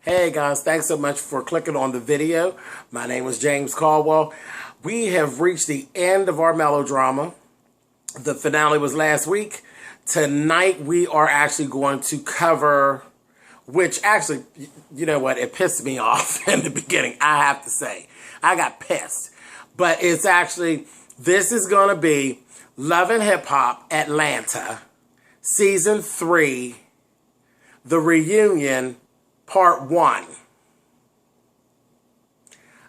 Hey guys, thanks so much for clicking on the video. My name is James Caldwell. We have reached the end of our melodrama. The finale was last week. Tonight we are actually going to cover, which actually, you know what, it pissed me off in the beginning, I have to say. I got pissed. But it's actually, this is going to be Love and Hip Hop Atlanta, Season 3, The Reunion, Part 1.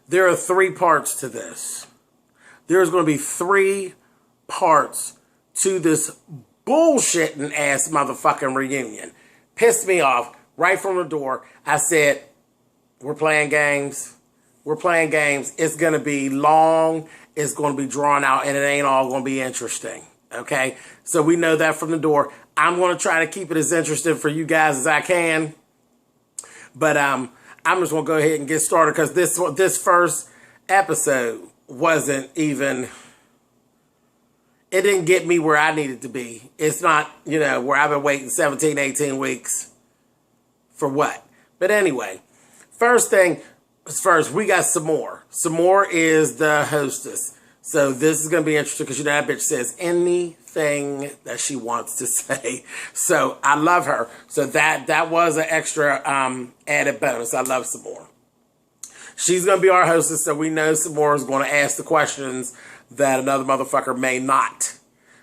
There are 3 parts to this. There's going to be 3 parts to this bullshitting ass motherfucking reunion. Pissed me off right from the door. I said, we're playing games. We're playing games. It's going to be long. It's going to be drawn out, and it ain't all going to be interesting. Okay? So we know that from the door. I'm going to try to keep it as interesting for you guys as I can. But I'm just going to go ahead and get started because this first episode wasn't even, it didn't get me where I needed to be. It's not, you know, where I've been waiting 17, 18 weeks for what. But anyway, first thing first, we got Samore. Samore is the hostess. So this is going to be interesting because, you know, that bitch says anything that she wants to say. So I love her. So that was an extra added bonus. I love Samore. She's going to be our hostess, so we know Samore is going to ask the questions that another motherfucker may not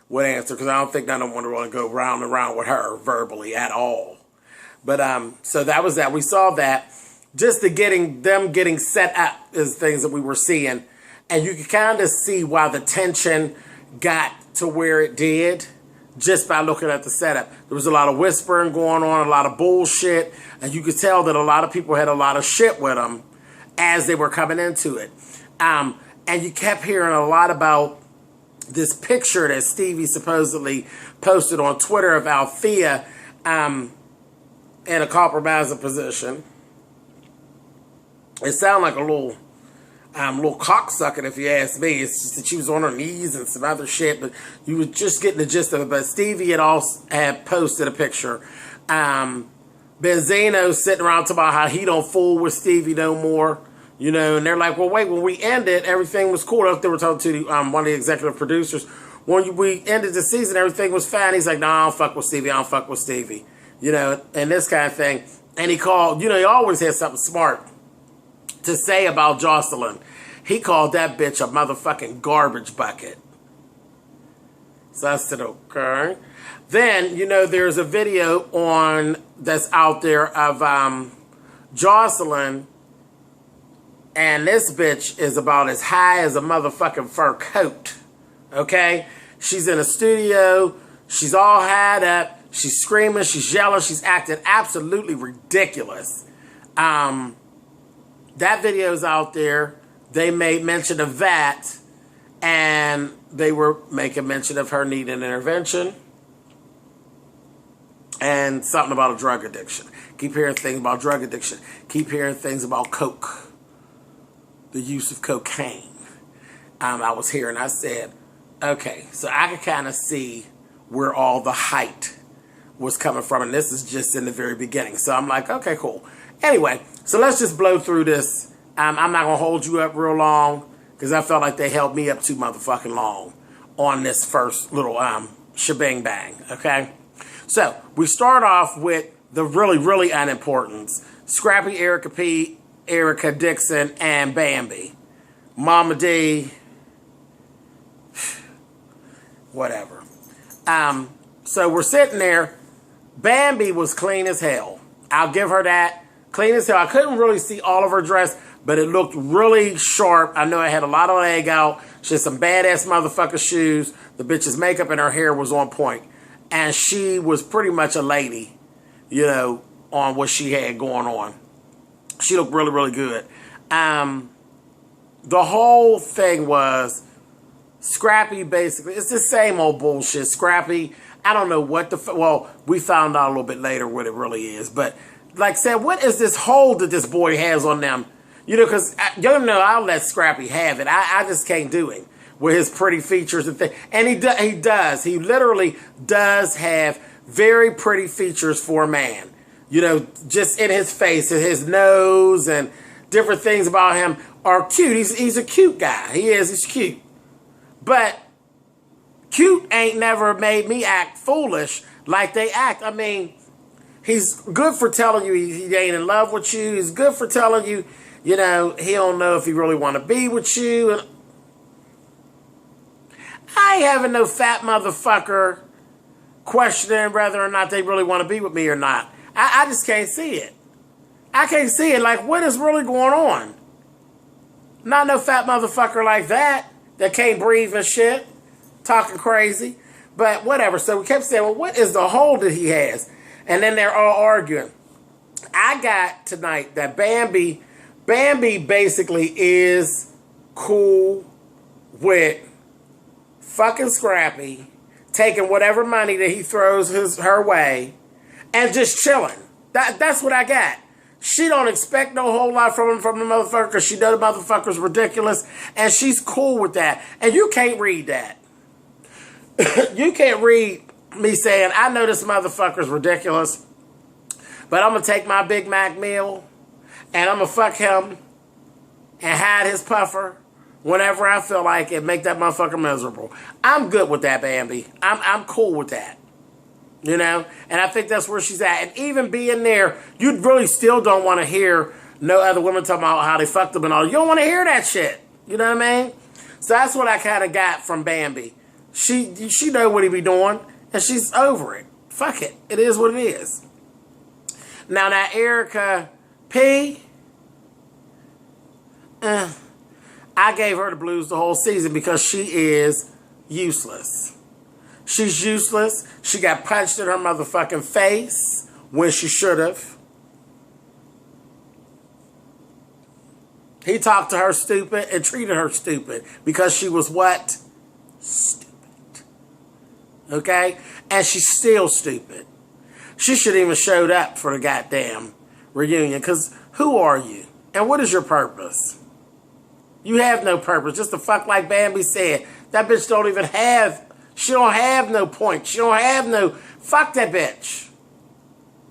would answer, because I don't think none of them want to really go round and round with her verbally at all. But so that was that. We saw that. Just the getting set up is things that we were seeing. And you can kind of see why the tension got to where it did just by looking at the setup. There was a lot of whispering going on, a lot of bullshit, and you could tell that a lot of people had a lot of shit with them as they were coming into it. And you kept hearing a lot about this picture that Stevie supposedly posted on Twitter of Althea in a compromising position. It sounded like a little cocksucking, if you ask me. It's just that she was on her knees and some other shit, but you were just getting the gist of it. But Stevie had posted a picture. Benzino's sitting around talking about how he don't fool with Stevie no more, you know. And they're like, well, wait, when we ended, everything was cool. They were talking to one of the executive producers. When we ended the season, everything was fine. He's like, no, I don't fuck with Stevie. I don't fuck with Stevie, you know, and this kind of thing. And he called, you know, he always had something smart to say about Jocelyn. He called that bitch a motherfucking garbage bucket. So I said, okay. Then, you know, there's a video that's out there of Jocelyn, and this bitch is about as high as a motherfucking fur coat. Okay? She's in a studio. She's all high up. She's screaming. She's yelling. She's acting absolutely ridiculous. That video's out there. They made mention of that, and they were making mention of her needing intervention and something about a drug addiction. Keep hearing things about drug addiction. Keep hearing things about coke, the use of cocaine. I was hearing, I said, okay, so I could kind of see where all the height was coming from, and this is just in the very beginning. So I'm like, okay, cool. Anyway, so let's just blow through this. I'm not going to hold you up real long because I felt like they held me up too motherfucking long on this first little shebang bang, okay? So we start off with the really, really unimportants. Scrappy, Erica P, Erica Dixon, and Bambi. Mama D, whatever. So we're sitting there. Bambi was clean as hell. I'll give her that. Clean as hell. I couldn't really see all of her dress, but it looked really sharp. I know it had a lot of leg out. She had some badass motherfucker shoes. The bitch's makeup and her hair was on point. And she was pretty much a lady, you know, on what she had going on. She looked really, really good. The whole thing was Scrappy basically, it's the same old bullshit. Scrappy, I don't know what well, we found out a little bit later what it really is. But like I said, what is this hold that this boy has on them? You know, because, you know, I'll let Scrappy have it. I just can't do it with his pretty features and things. And he does. He literally does have very pretty features for a man. you know, just in his face and his nose and different things about him are cute. He's a cute guy. He is. He's cute. But cute ain't never made me act foolish like they act. I mean, he's good for telling you he ain't in love with you. He's good for telling you, you know, he don't know if he really want to be with you. And I ain't having no fat motherfucker questioning whether or not they really want to be with me or not. I just can't see it. I can't see it. Like, what is really going on? Not no fat motherfucker like that can't breathe and shit, talking crazy. But whatever. So we kept saying, well, what is the hole that he has? And then they're all arguing. I got tonight that Bambi basically is cool with fucking Scrappy, taking whatever money that he throws her way, and just chilling. That's what I got. She don't expect no whole lot from the motherfucker because she know the motherfucker's ridiculous, and she's cool with that. And you can't read that. You can't read me saying, I know this motherfucker's ridiculous, but I'm going to take my Big Mac meal, and I'm going to fuck him and hide his puffer whenever I feel like it, make that motherfucker miserable. I'm good with that, Bambi. I'm cool with that. You know? And I think that's where she's at. And even being there, you really still don't want to hear no other women talking about how they fucked them and all. You don't want to hear that shit. You know what I mean? So that's what I kind of got from Bambi. She know what he be doing, and she's over it. Fuck it. It is what it is. Now that Erica P, I gave her the blues the whole season because she is useless. She's useless. She got punched in her motherfucking face when she should have. He talked to her stupid and treated her stupid because she was what? Stupid. Okay? And she's still stupid. She should even showed up for the goddamn reunion because who are you? And what is your purpose? You have no purpose. Just to fuck like Bambi said. That bitch don't even have... She don't have no point. She don't have no... Fuck that bitch.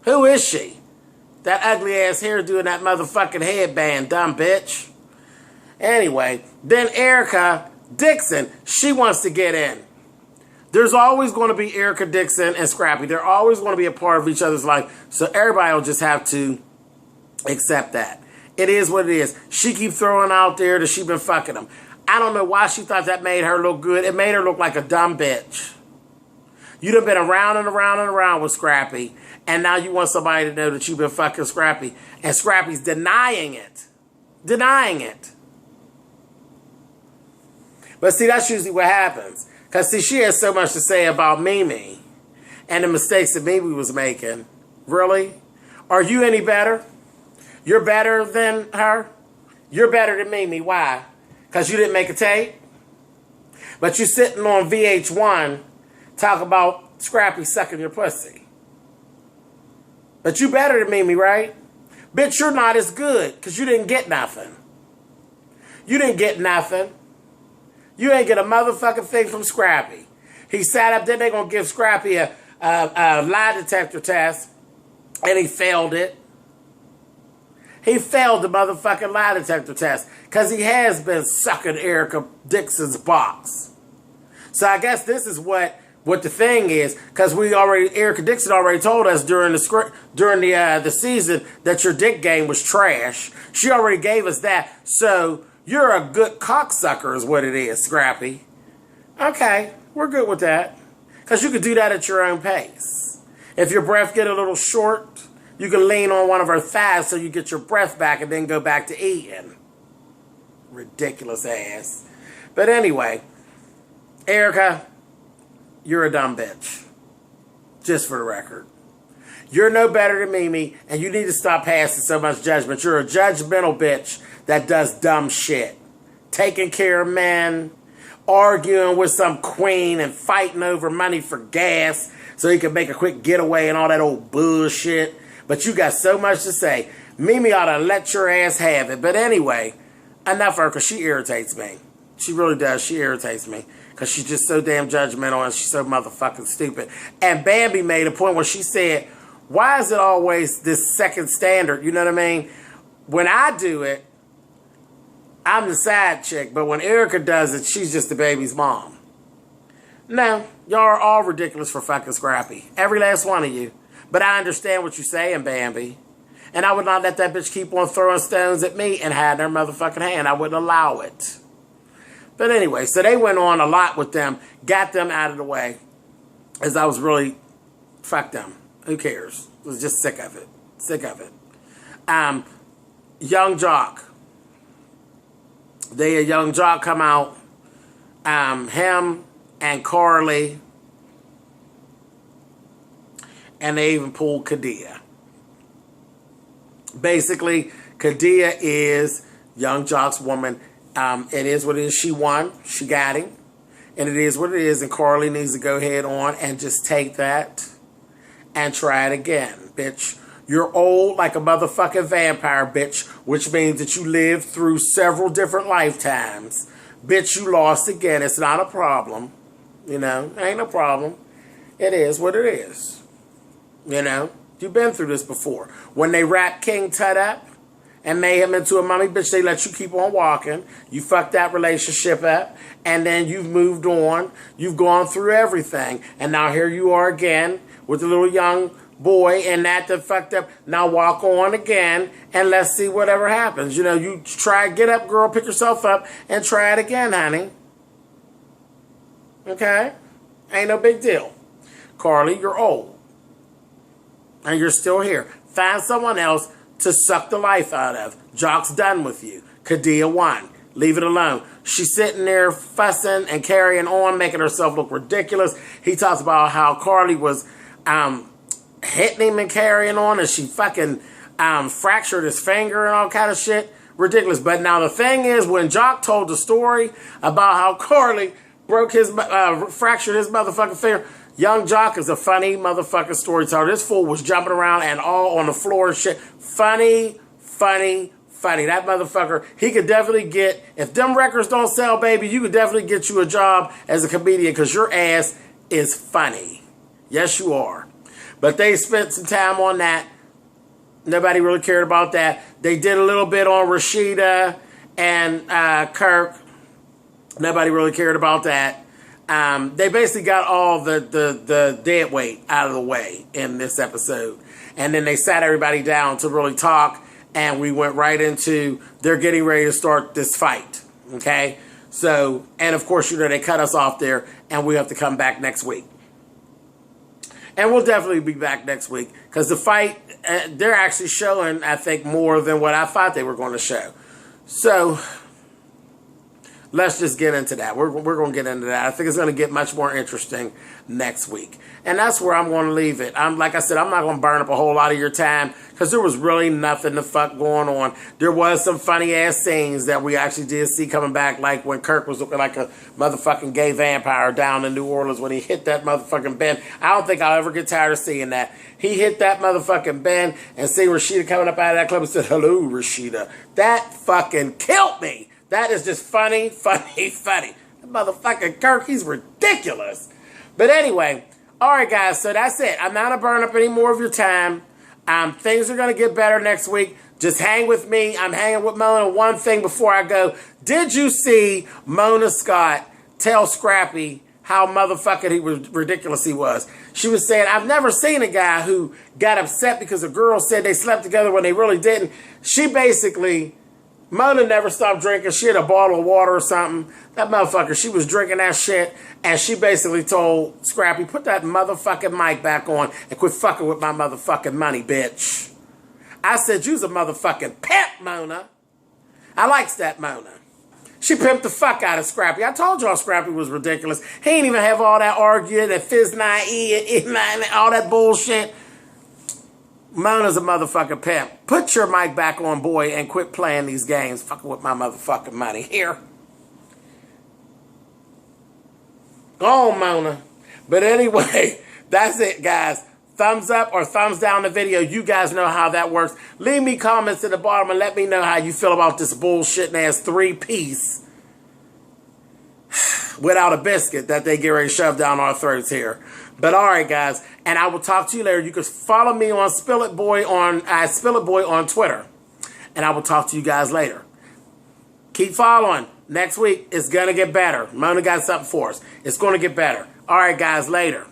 Who is she? That ugly ass hair doing that motherfucking headband, dumb bitch. Anyway, then Erica Dixon, she wants to get in. There's always going to be Erica Dixon and Scrappy. They're always going to be a part of each other's life. So everybody will just have to accept that. It is what it is. She keeps throwing out there that she been fucking him. I don't know why she thought that made her look good. It made her look like a dumb bitch. You'd have been around and around and around with Scrappy, and now you want somebody to know that you've been fucking Scrappy, and Scrappy's denying it. Denying it. But see, that's usually what happens. Because, see, she has so much to say about Mimi and the mistakes that Mimi was making. Really? Are you any better? You're better than her? You're better than Mimi. Why? Because you didn't make a tape? But you're sitting on VH1 talking about Scrappy sucking your pussy. But you better than Mimi, right? Bitch, you're not as good because you didn't get nothing. You didn't get nothing. You ain't get a motherfucking thing from Scrappy. He sat up there, they're going to give Scrappy a lie detector test, and he failed it. He failed the motherfucking lie detector test because he has been sucking Erica Dixon's box. So I guess this is what the thing is, because Erica Dixon already told us during the season that your dick game was trash. She already gave us that. So you're a good cocksucker is what it is, Scrappy. Okay, we're good with that. Because you could do that at your own pace. If your breath get a little short, you can lean on one of her thighs so you get your breath back and then go back to eating. Ridiculous ass. But anyway, Erica, you're a dumb bitch. Just for the record. You're no better than Mimi, and you need to stop passing so much judgment. You're a judgmental bitch that does dumb shit. Taking care of men, arguing with some queen and fighting over money for gas so he can make a quick getaway and all that old bullshit. But you got so much to say. Mimi ought to let your ass have it. But anyway, enough of her because she irritates me. She really does. She irritates me because she's just so damn judgmental and she's so motherfucking stupid. And Bambi made a point where she said, Why is it always this second standard? You know what I mean? When I do it, I'm the side chick, but when Erica does it, she's just the baby's mom. No, y'all are all ridiculous for fucking Scrappy. Every last one of you. But I understand what you're saying, Bambi. And I would not let that bitch keep on throwing stones at me and hiding her motherfucking hand. I wouldn't allow it. But anyway, so they went on a lot with them, got them out of the way, as I was really, fuck them. Who cares? I was just sick of it. Sick of it. Young Jock. A Young Jock come out. Him and Carly. And they even pulled Kadia. Basically, Kadia is Young Jock's woman. It is what it is. She won. She got him. And it is what it is. And Carly needs to go head on and just take that and try it again, bitch. You're old like a motherfucking vampire, bitch, which means that you lived through several different lifetimes. Bitch, you lost again. It's not a problem. You know, ain't no problem. It is what it is. You know, you've been through this before. When they wrapped King Tut up and made him into a mummy, bitch, they let you keep on walking. You fucked that relationship up, and then you've moved on. You've gone through everything, and now here you are again with the little young boy and that fucked up. Now walk on again, and let's see whatever happens. You know, you try, get up, girl, pick yourself up, and try it again, honey. Okay? Ain't no big deal. Carly, you're old. And you're still here. Find someone else to suck the life out of. Jock's done with you. Kadia won. Leave it alone. She's sitting there fussing and carrying on, making herself look ridiculous. He talks about how Carly was hitting him and carrying on, and she fucking fractured his finger and all kind of shit. Ridiculous. But now the thing is, when Jock told the story about how Carly fractured his motherfucking finger, Young Jock is a funny motherfucking storyteller. This fool was jumping around and all on the floor and shit. Funny, funny, funny. That motherfucker, he could definitely get, if them records don't sell, baby, you could definitely get you a job as a comedian because your ass is funny. Yes, you are. But they spent some time on that. Nobody really cared about that. They did a little bit on Rashida and Kirk. Nobody really cared about that. They basically got all the dead weight out of the way in this episode. And then they sat everybody down to really talk, and we went right into they're getting ready to start this fight. Okay? So, and of course, you know, they cut us off there, and we have to come back next week. And we'll definitely be back next week, because the fight, they're actually showing, I think, more than what I thought they were going to show. So let's just get into that. We're going to get into that. I think it's going to get much more interesting next week. And that's where I'm going to leave it. Like I said, I'm not going to burn up a whole lot of your time because there was really nothing the fuck going on. There was some funny-ass scenes that we actually did see coming back, like when Kirk was looking like a motherfucking gay vampire down in New Orleans when he hit that motherfucking bend. I don't think I'll ever get tired of seeing that. He hit that motherfucking bend and see Rashida coming up out of that club and said, "Hello, Rashida." That fucking killed me. That is just funny, funny, funny. That motherfucking Kirk, he's ridiculous. But anyway, all right, guys, so that's it. I'm not going to burn up any more of your time. Things are going to get better next week. Just hang with me. I'm hanging with Mona. One thing before I go. Did you see Mona Scott tell Scrappy how motherfucking ridiculous he was? She was saying, I've never seen a guy who got upset because a girl said they slept together when they really didn't. She basically... Mona never stopped drinking. She had a bottle of water or something. That motherfucker, she was drinking that shit, and she basically told Scrappy, put that motherfucking mic back on and quit fucking with my motherfucking money, bitch. I said, you's a motherfucking pimp, Mona. I likes that Mona. She pimped the fuck out of Scrappy. I told y'all Scrappy was ridiculous. He ain't even have all that arguing and fizz-9-E and all that bullshit. Mona's a motherfucking pimp. Put your mic back on, boy, and quit playing these games. Fucking with my motherfucking money. Here. Go on, Mona. But anyway, that's it, guys. Thumbs up or thumbs down the video. You guys know how that works. Leave me comments at the bottom and let me know how you feel about this bullshit-ass three-piece without a biscuit that they get ready to shove down our throats here. But all right, guys, and I will talk to you later. You can follow me on Spill It Boy on Twitter, and I will talk to you guys later. Keep following. Next week, it's going to get better. Mona got something for us. It's going to get better. All right, guys, later.